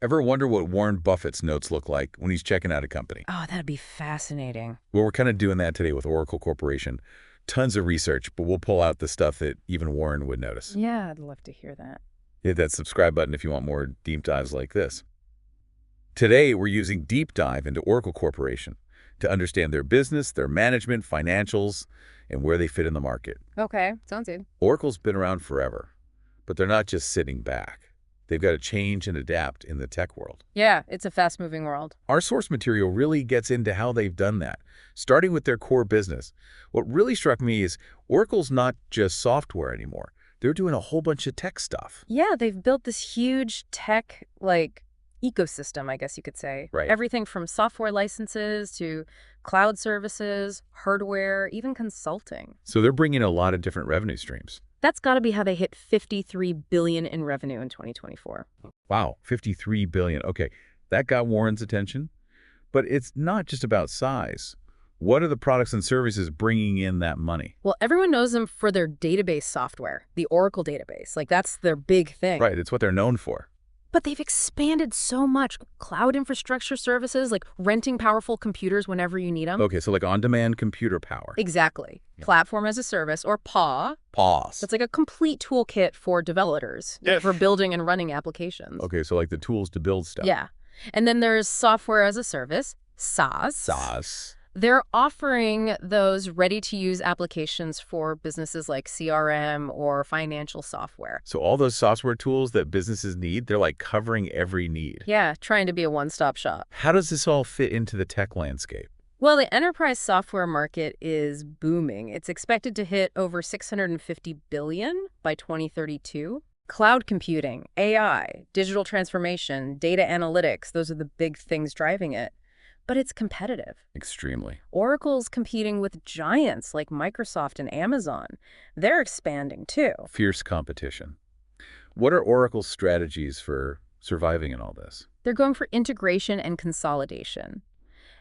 Ever wonder what Warren Buffett's notes look like when he's checking out a company? Oh, that'd be fascinating. Well, we're kind of doing that today with Oracle Corporation. Tons of research, but we'll pull out the stuff that even Warren would notice. Yeah, I'd love to hear that. Hit that subscribe button if you want more deep dives like this. Today, we're using Deep Dive into Oracle Corporation to understand their business, their management, financials, and where they fit in the market. Okay, sounds good. Oracle's been around forever, but they're not just sitting back. They've got to change and adapt in the tech world. Yeah, it's a fast-moving world. Our source material really gets into how they've done that, starting with their core business. What really struck me is Oracle's not just software anymore. They're doing a whole bunch of tech stuff. Yeah, they've built this huge tech, ecosystem, I guess you could say. Right. Everything from software licenses to cloud services, hardware, even consulting. So they're bringing a lot of different revenue streams. That's got to be how they hit $53 billion in revenue in 2024. Wow, $53 billion. Okay, that got Warren's attention. But it's not just about size. What are the products and services bringing in that money? Well, everyone knows them for their database software, the Oracle database. That's their big thing. Right, it's what they're known for. But they've expanded so much. Cloud infrastructure services, like renting powerful computers whenever you need them. Okay, so like on-demand computer power. Exactly. Yeah. Platform as a service, or PaaS. PaaS. That's like a complete toolkit for developers for building and running applications. Okay, so like the tools to build stuff. Yeah. And then there's software as a service, SaaS. SaaS. They're offering those ready-to-use applications for businesses like CRM or financial software. So all those software tools that businesses need, they're like covering every need. Yeah, trying to be a one-stop shop. How does this all fit into the tech landscape? Well, the enterprise software market is booming. It's expected to hit over $650 billion by 2032. Cloud computing, AI, digital transformation, data analytics, those are the big things driving it. But it's competitive. Extremely. Oracle's competing with giants like Microsoft and Amazon. They're expanding too. Fierce competition. What are Oracle's strategies for surviving in all this? They're going for integration and consolidation.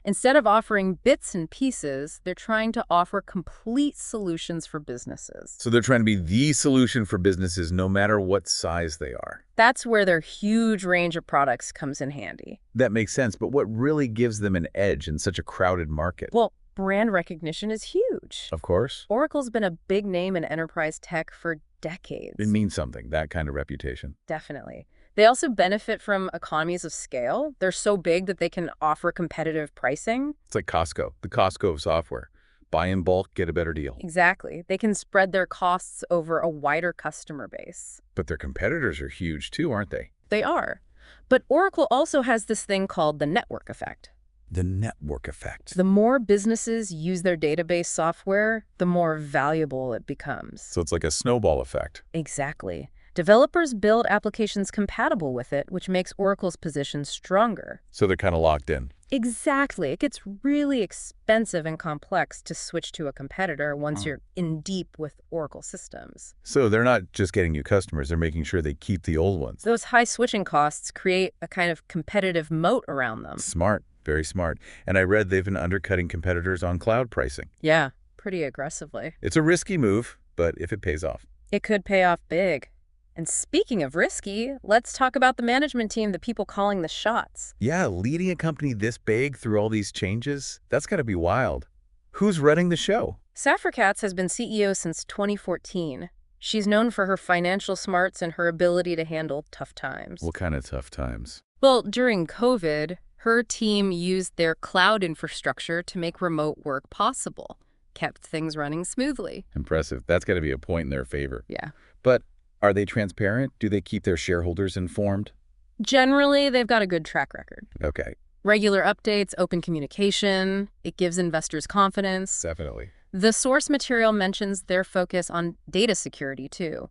Instead of offering bits and pieces, they're trying to offer complete solutions for businesses. So they're trying to be the solution for businesses no matter what size they are. That's where their huge range of products comes in handy. That makes sense, but what really gives them an edge in such a crowded market? Well, brand recognition is huge. Of course. Oracle's been a big name in enterprise tech for decades. It means something, that kind of reputation. Definitely. They also benefit from economies of scale. They're so big that they can offer competitive pricing. It's like Costco, the Costco of software. Buy in bulk, get a better deal. Exactly. They can spread their costs over a wider customer base. But their competitors are huge too, aren't they? They are. But Oracle also has this thing called the network effect. The network effect. The more businesses use their database software, the more valuable it becomes. So it's like a snowball effect. Exactly. Developers build applications compatible with it, which makes Oracle's position stronger. So they're kind of locked in. Exactly. It gets really expensive and complex to switch to a competitor once you're in deep with Oracle systems. So they're not just getting new customers, they're making sure they keep the old ones. Those high switching costs create a kind of competitive moat around them. Smart, very smart. And I read they've been undercutting competitors on cloud pricing. Yeah, pretty aggressively. It's a risky move, but if it pays off. It could pay off big. And speaking of risky, let's talk about the management team, the people calling the shots. Yeah, leading a company this big through all these changes, that's got to be wild. Who's running the show? Safra Catz has been CEO since 2014. She's known for her financial smarts and her ability to handle tough times. What kind of tough times? Well, during COVID, her team used their cloud infrastructure to make remote work possible, kept things running smoothly. Impressive. That's got to be a point in their favor. Yeah. But are they transparent? Do they keep their shareholders informed? Generally, they've got a good track record. Okay. Regular updates, open communication. It gives investors confidence. Definitely. The source material mentions their focus on data security, too.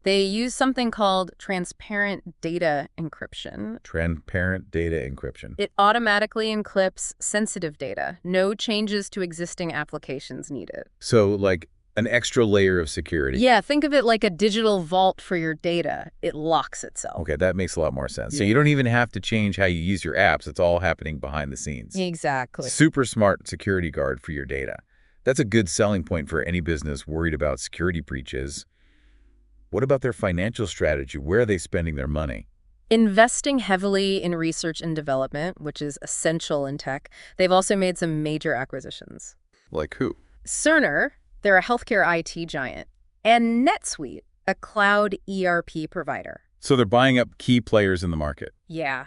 They use something called transparent data encryption. Transparent data encryption. It automatically encrypts sensitive data. No changes to existing applications needed. So like an extra layer of security. Yeah, think of it like a digital vault for your data. It locks itself. Okay, that makes a lot more sense. So you don't even have to change how you use your apps. It's all happening behind the scenes. Exactly. Super smart security guard for your data. That's a good selling point for any business worried about security breaches. What about their financial strategy? Where are they spending their money? Investing heavily in research and development, which is essential in tech. They've also made some major acquisitions. Like who? Cerner, they're a healthcare IT giant, and NetSuite, a cloud ERP provider. So they're buying up key players in the market. Yeah.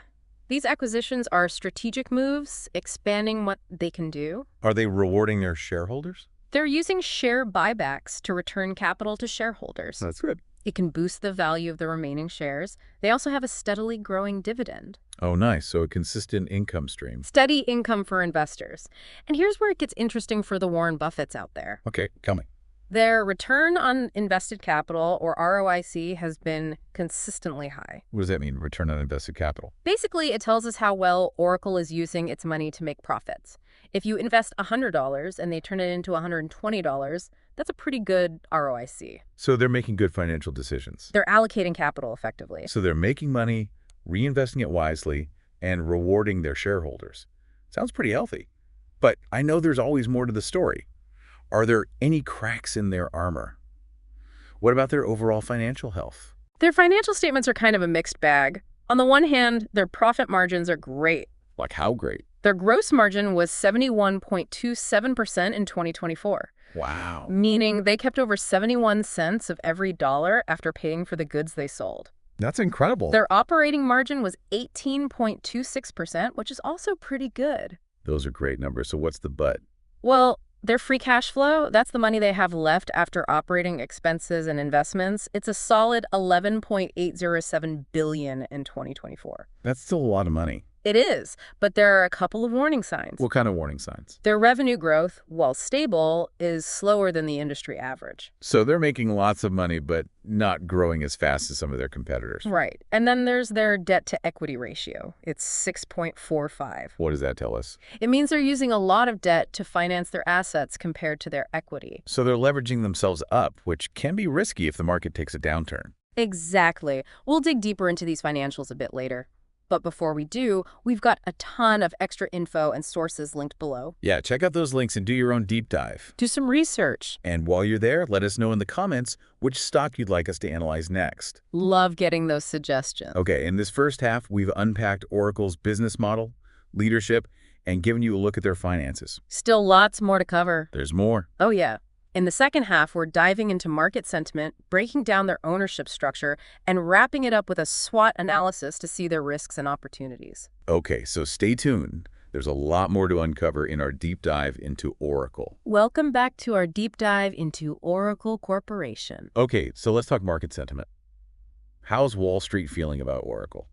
These acquisitions are strategic moves, expanding what they can do. Are they rewarding their shareholders? They're using share buybacks to return capital to shareholders. That's good. It can boost the value of the remaining shares. They also have a steadily growing dividend. Oh, nice. So a consistent income stream. Steady income for investors. And here's where it gets interesting for the Warren Buffetts out there. Okay, tell me. Their return on invested capital, or ROIC, has been consistently high. What does that mean, return on invested capital? Basically, it tells us how well Oracle is using its money to make profits. If you invest $100 and they turn it into $120, that's a pretty good ROIC. So they're making good financial decisions. They're allocating capital effectively. So they're making money, reinvesting it wisely, and rewarding their shareholders. Sounds pretty healthy. But I know there's always more to the story. Are there any cracks in their armor? What about their overall financial health? Their financial statements are kind of a mixed bag. On the one hand, their profit margins are great. Like how great? Their gross margin was 71.27% in 2024. Wow. Meaning they kept over 71 cents of every dollar after paying for the goods they sold. That's incredible. Their operating margin was 18.26%, which is also pretty good. Those are great numbers. So what's the but? Well, their free cash flow, that's the money they have left after operating expenses and investments. It's a solid $11.807 billion in 2024. That's still a lot of money. It is, but there are a couple of warning signs. What kind of warning signs? Their revenue growth, while stable, is slower than the industry average. So they're making lots of money, but not growing as fast as some of their competitors. Right. And then there's their debt-to-equity ratio. It's 6.45. What does that tell us? It means they're using a lot of debt to finance their assets compared to their equity. So they're leveraging themselves up, which can be risky if the market takes a downturn. Exactly. We'll dig deeper into these financials a bit later. But before we do, we've got a ton of extra info and sources linked below. Yeah, check out those links and do your own deep dive. Do some research. And while you're there, let us know in the comments which stock you'd like us to analyze next. Love getting those suggestions. Okay, in this first half, we've unpacked Oracle's business model, leadership, and given you a look at their finances. Still lots more to cover. There's more. Oh, yeah. In the second half, we're diving into market sentiment, breaking down their ownership structure, and wrapping it up with a SWOT analysis to see their risks and opportunities. Okay, so stay tuned. There's a lot more to uncover in our deep dive into Oracle. Welcome back to our deep dive into Oracle Corporation. Okay, so let's talk market sentiment. How's Wall Street feeling about Oracle?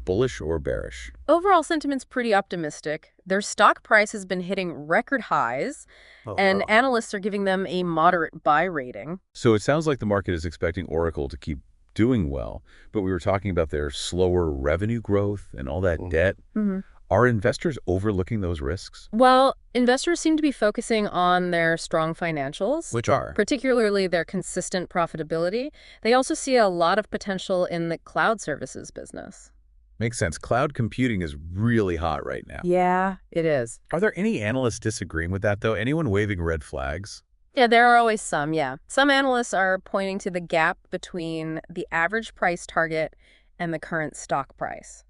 Bullish or bearish? Overall sentiment's pretty optimistic. Their stock price has been hitting record highs, and analysts are giving them a moderate buy rating. So it sounds like the market is expecting Oracle to keep doing well, but we were talking about their slower revenue growth and all that debt. Are investors overlooking those risks? Well, investors seem to be focusing on their strong financials, Which are? particularly their consistent profitability. They also see a lot of potential in the cloud services business. Makes sense. Cloud computing is really hot right now. Yeah, it is. Are there any analysts disagreeing with that, though? Anyone waving red flags? Yeah, there are always some, yeah. Some analysts are pointing to the gap between the average price target and the current stock price.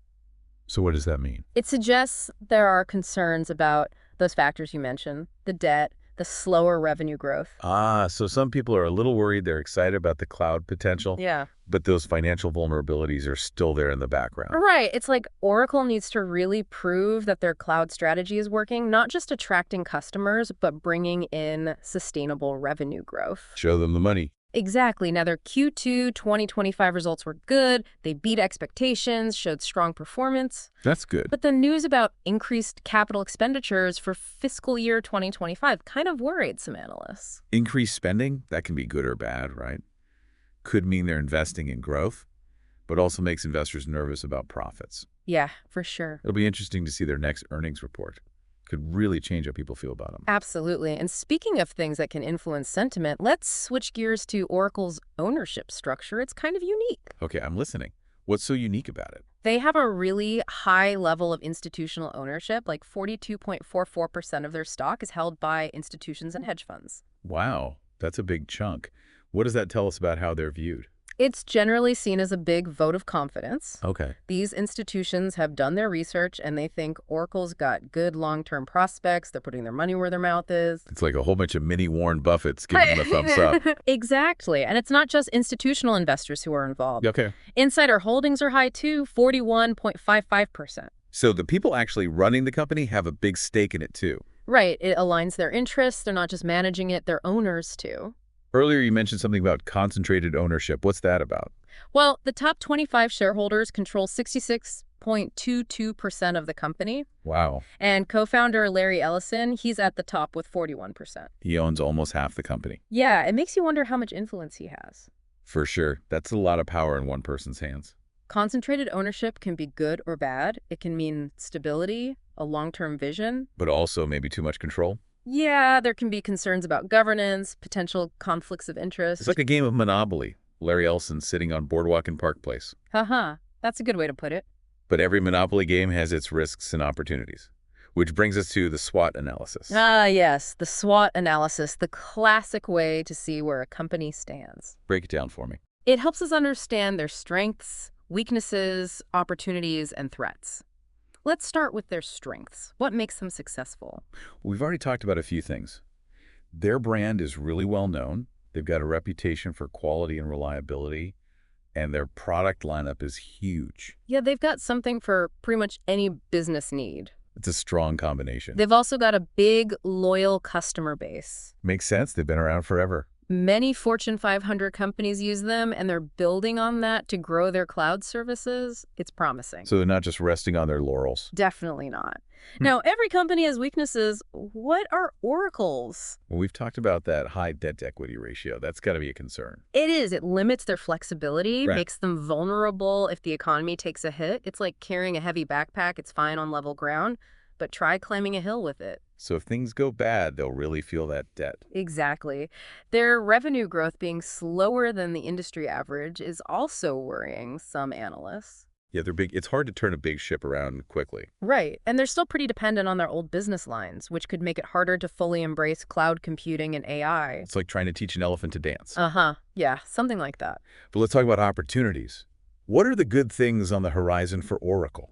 So what does that mean? It suggests there are concerns about those factors you mentioned, the debt, the slower revenue growth. So some people are a little worried. They're excited about the cloud potential, Yeah. but those financial vulnerabilities are still there in the background. Right. It's like Oracle needs to really prove that their cloud strategy is working, not just attracting customers, but bringing in sustainable revenue growth. Show them the money. Exactly. Now, their Q2 2025 results were good. They beat expectations, showed strong performance. That's good. But the news about increased capital expenditures for fiscal year 2025 kind of worried some analysts. Increased spending, that can be good or bad, right? Could mean they're investing in growth, but also makes investors nervous about profits. Yeah, for sure. It'll be interesting to see their next earnings report. Could really change how people feel about them. Absolutely. And speaking of things that can influence sentiment, let's switch gears to Oracle's ownership structure. It's kind of unique. Okay, I'm listening. What's so unique about it? They have a really high level of institutional ownership, like 42.44% of their stock is held by institutions and hedge funds. Wow, that's a big chunk. What does that tell us about how they're viewed? It's generally seen as a big vote of confidence. Okay. These institutions have done their research and they think Oracle's got good long-term prospects. They're putting their money where their mouth is. It's like a whole bunch of mini Warren Buffetts giving them the thumbs up. Exactly. And it's not just institutional investors who are involved. Okay. Insider holdings are high too, 41.55%. So the people actually running the company have a big stake in it too. Right. It aligns their interests. They're not just managing it, they're owners too. Earlier you mentioned something about concentrated ownership. What's that about? Well, the top 25 shareholders control 66.22% of the company. Wow. And co-founder Larry Ellison, he's at the top with 41%. He owns almost half the company. Yeah, it makes you wonder how much influence he has. For sure. That's a lot of power in one person's hands. Concentrated ownership can be good or bad. It can mean stability, a long-term vision. But also maybe too much control. Yeah, there can be concerns about governance, potential conflicts of interest. It's like a game of Monopoly. Larry Ellison sitting on Boardwalk and Park Place. Haha, that's a good way to put it. But every Monopoly game has its risks and opportunities. Which brings us to the SWOT analysis. Ah, yes, the SWOT analysis, the classic way to see where a company stands. Break it down for me. It helps us understand their strengths, weaknesses, opportunities, and threats. Let's start with their strengths. What makes them successful? We've already talked about a few things. Their brand is really well known. They've got a reputation for quality and reliability, and their product lineup is huge. Yeah, they've got something for pretty much any business need. It's a strong combination. They've also got a big, loyal customer base. Makes sense. They've been around forever. Many Fortune 500 companies use them, and they're building on that to grow their cloud services. It's promising. So they're not just resting on their laurels. Definitely not. Now, every company has weaknesses. What are Oracle's? Well, we've talked about that high debt-to-equity ratio. That's got to be a concern. It is. It limits their flexibility, Right. makes them vulnerable if the economy takes a hit. It's like carrying a heavy backpack. It's fine on level ground, but try climbing a hill with it. So if things go bad, they'll really feel that debt. Exactly. Their revenue growth being slower than the industry average is also worrying some analysts. Yeah, they're big. It's hard to turn a big ship around quickly. Right. And they're still pretty dependent on their old business lines, which could make it harder to fully embrace cloud computing and AI. It's like trying to teach an elephant to dance. Uh-huh. Yeah, something like that. But let's talk about opportunities. What are the good things on the horizon for Oracle?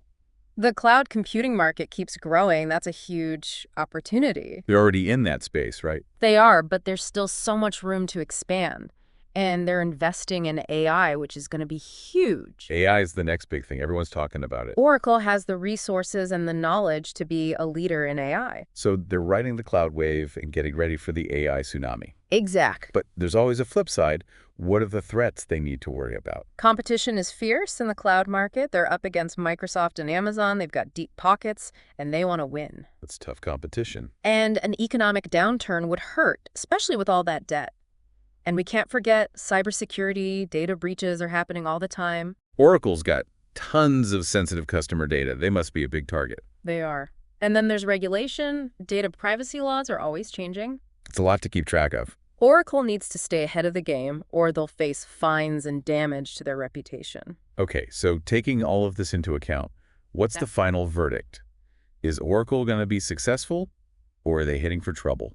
The cloud computing market keeps growing. That's a huge opportunity. They're already in that space, right? They are, but there's still so much room to expand. And they're investing in AI, which is going to be huge. AI is the next big thing. Everyone's talking about it. Oracle has the resources and the knowledge to be a leader in AI. So they're riding the cloud wave and getting ready for the AI tsunami. Exact. But there's always a flip side. What are the threats they need to worry about? Competition is fierce in the cloud market. They're up against Microsoft and Amazon. They've got deep pockets, and they want to win. That's tough competition. And an economic downturn would hurt, especially with all that debt. And we can't forget cybersecurity, data breaches are happening all the time. Oracle's got tons of sensitive customer data. They must be a big target. They are. And then there's regulation. Data privacy laws are always changing. It's a lot to keep track of. Oracle needs to stay ahead of the game, or they'll face fines and damage to their reputation. Okay, so taking all of this into account, what's the final verdict? Is Oracle going to be successful, or are they heading for trouble?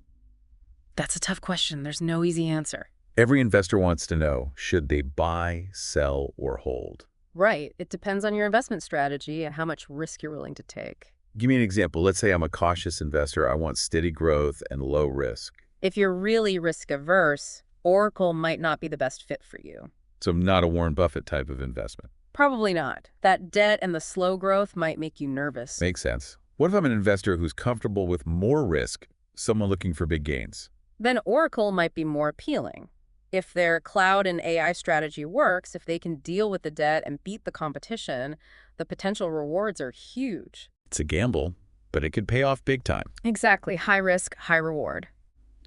That's a tough question. There's no easy answer. Every investor wants to know, should they buy, sell, or hold? Right. It depends on your investment strategy and how much risk you're willing to take. Give me an example. Let's say I'm a cautious investor. I want steady growth and low risk. If you're really risk averse, Oracle might not be the best fit for you. So not a Warren Buffett type of investment. Probably not. That debt and the slow growth might make you nervous. Makes sense. What if I'm an investor who's comfortable with more risk, someone looking for big gains? Then Oracle might be more appealing. If their cloud and AI strategy works, if they can deal with the debt and beat the competition, the potential rewards are huge. It's a gamble, but it could pay off big time. Exactly. High risk, high reward.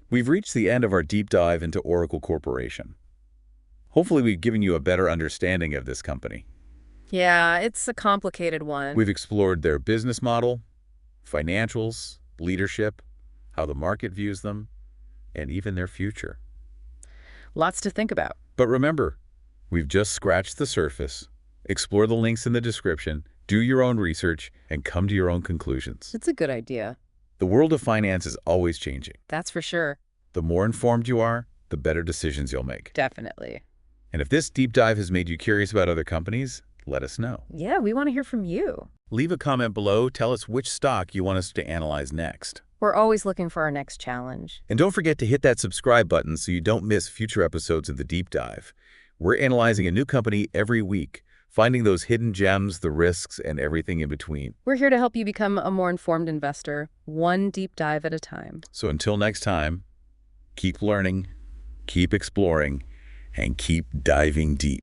We've reached the end of our deep dive into Oracle Corporation. Hopefully we've given you a better understanding of this company. Yeah, it's a complicated one. We've explored their business model, financials, leadership, how the market views them, and even their future. Lots to think about. But remember, we've just scratched the surface. Explore the links in the description, do your own research, and come to your own conclusions. It's a good idea. The world of finance is always changing. That's for sure. The more informed you are, the better decisions you'll make. Definitely. And if this deep dive has made you curious about other companies, let us know. Yeah, we want to hear from you. Leave a comment below. Tell us which stock you want us to analyze next. We're always looking for our next challenge. And don't forget to hit that subscribe button so you don't miss future episodes of the Deep Dive. We're analyzing a new company every week, finding those hidden gems, the risks, and everything in between. We're here to help you become a more informed investor, one deep dive at a time. So until next time, keep learning, keep exploring, and keep diving deep.